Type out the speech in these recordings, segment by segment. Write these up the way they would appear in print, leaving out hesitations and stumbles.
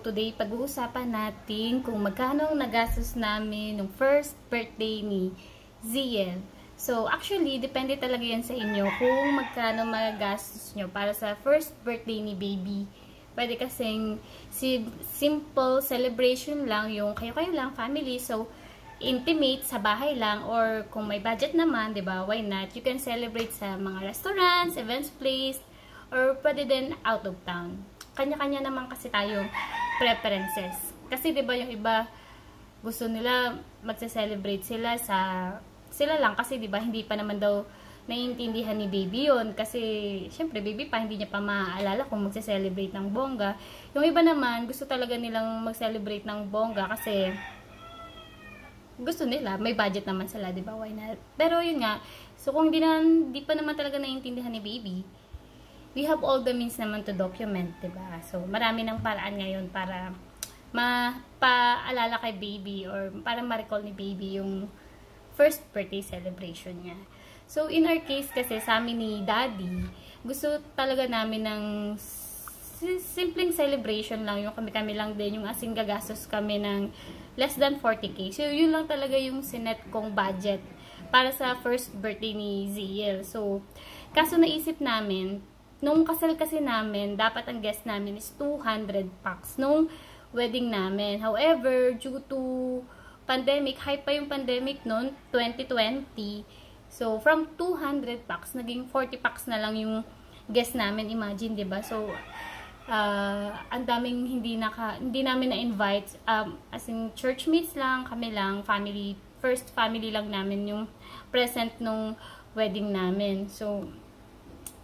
today pag-uusapan natin kung magkano ang nagastos namin nung first birthday ni Ziel. So, actually, depende talaga yan sa inyo kung magkano magagastos nyo para sa first birthday ni baby. Pwede kasing simple celebration lang, yung kayo-kayo lang, family. So, intimate sa bahay lang, or kung may budget naman, diba, why not? You can celebrate sa mga restaurants, events place, or pwede din out of town. Kanya-kanya naman kasi tayong preferences. Kasi 'di ba yung iba gusto nila magse-celebrate sila lang kasi 'di ba hindi pa naman daw naiintindihan ni baby 'yon kasi syempre baby pa hindi niya pa maaalala kung magse-celebrate ng bongga. Yung iba naman gusto talaga nilang mag-celebrate ng bongga kasi gusto nila, may budget naman sila, 'di ba? Why not? Pero yun nga, so kung di pa naman talaga naiintindihan ni baby, we have all the means naman to document, diba? So, marami ng paraan ngayon para mapaalala kay baby or para ma-recall ni baby yung first birthday celebration niya. So, in our case kasi, sa amin ni daddy, gusto talaga namin ng simpleng celebration lang, yung kami lang din, yung asing gagastos kami ng less than 40k. So, yun lang talaga yung sinet kong budget para sa first birthday ni Ziel. So, kaso naisip namin, nung kasal kasi namin, dapat ang guest namin is 200 packs nung wedding namin. However, due to pandemic, high pa yung pandemic noon, 2020. So, from 200 packs, naging 40 packs na lang yung guest namin. Imagine, 'di ba? So, ang daming hindi namin na-invite. As in, church mates lang, kami lang, first family lang namin yung present nung wedding namin. So,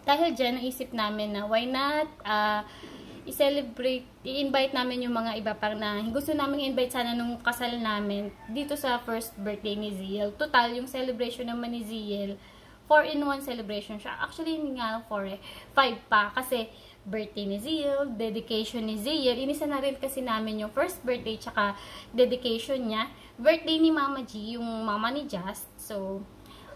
dahil dyan, naisip namin na why not i-invite namin yung mga iba pang na gusto namin i-invite sana nung kasal namin dito sa first birthday ni Ziel. Total, yung celebration naman ni Ziel, 4-in-1 celebration siya. Actually, hindi nga lang 4 5 pa. Kasi birthday ni Ziel, dedication ni Ziel. Inisa na rin kasi namin yung first birthday tsaka dedication niya. Birthday ni Mama G, yung mama ni Just. So,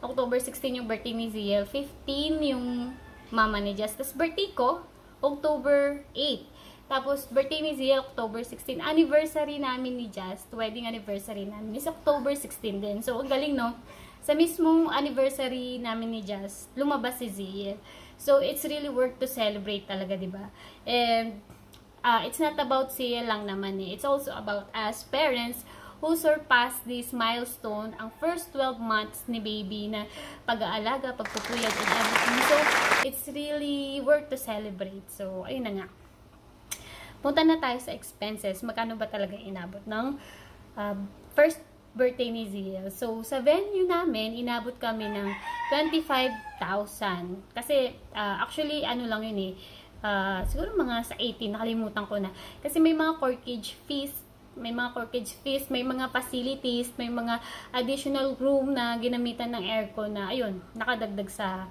October 16 yung birthday ni Ziel. 15 yung mama ni Just. Tapos birthday ko, October 8. Tapos birthday ni Zia, October 16. Anniversary namin ni Just, wedding anniversary namin is October 16 din. So, ang galing, no? Sa mismong anniversary namin ni Just, lumabas si Zia. So, it's really worth to celebrate talaga, diba? And, it's not about Zia lang naman eh. It's also about us parents who surpassed this milestone, ang first 12 months ni baby na pag-aalaga, pagpupuyat, and everything. So, it's really worth to celebrate. So, ayun na nga. Punta na tayo sa expenses. Magkano ba talaga inabot ng first birthday ni Ziel? So, sa venue namin, inabot kami ng 25,000. Kasi, actually, ano lang yun eh. Siguro mga sa 18, nakalimutan ko na. Kasi may mga corkage fees, may mga facilities, may mga additional room na ginamitan ng aircon na, ayun, nakadagdag sa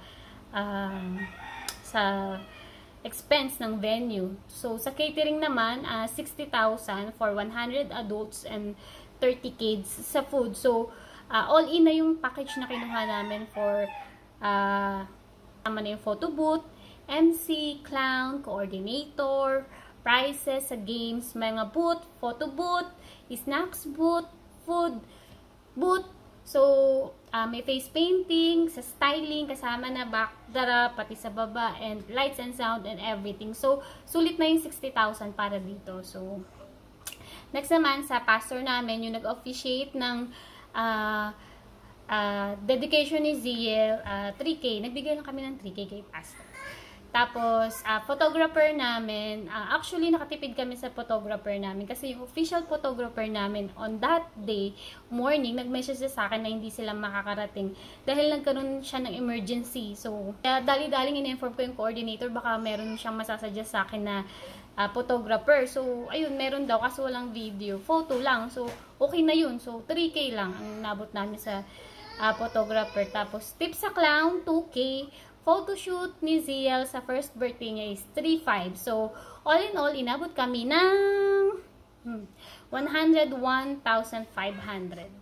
expense ng venue. So, sa catering naman, 60,000 for 100 adults and 30 kids sa food. So, all in na yung package na kinuha namin for, tama na yung photo booth, MC, clown, coordinator, prizes sa games, mga booth, photo booth, snacks booth, food booth. So, may face painting, sa styling, kasama na backdrop, pati sa baba, and lights and sound and everything. So, sulit na yung 60,000 para dito. So, next naman, sa pastor namin, yung nag-officiate ng dedication ni Ziel, 3K. Nagbigay lang kami ng 3K kay pastor. Tapos, photographer namin, actually nakatipid kami sa photographer namin kasi yung official photographer namin on that day, morning, nag-message sa akin na hindi sila makakarating dahil nagkaroon siya ng emergency. So, dali-daling in-inform ko yung coordinator, baka meron siyang masasuggest sa akin na photographer. So, ayun, meron daw kasi walang video, photo lang. So, okay na yun. So, 3K lang ang nabot namin sa photographer. Tapos, tips sa clown, 2K. Photoshoot ni Ziel sa first birthday niya is 3.5. So, all in all, inabot kami ng 101,500.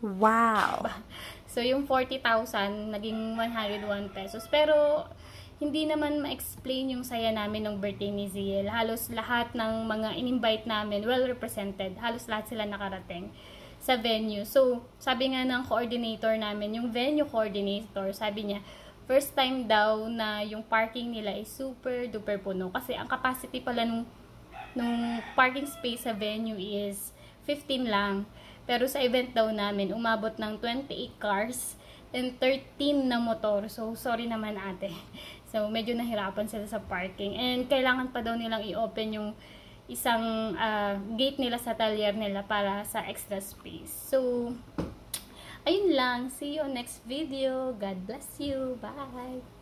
Wow! So, yung 40,000 naging 101 pesos. Pero, hindi naman ma-explain yung saya namin ng birthday ni Ziel. Halos lahat ng mga in-invite namin, well represented. Halos lahat sila nakarating sa venue. So, sabi nga ng coordinator namin, yung venue coordinator, sabi niya, first time daw na yung parking nila is super duper puno. Kasi ang capacity pala nung parking space sa venue is 15 lang. Pero sa event daw namin, umabot ng 28 cars and 13 na motor. So, sorry naman ate. So, medyo nahirapan sila sa parking. And kailangan pa daw nilang i-open yung isang gate nila sa talyer nila para sa extra space. So, ayun lang. See you on next video. God bless you. Bye!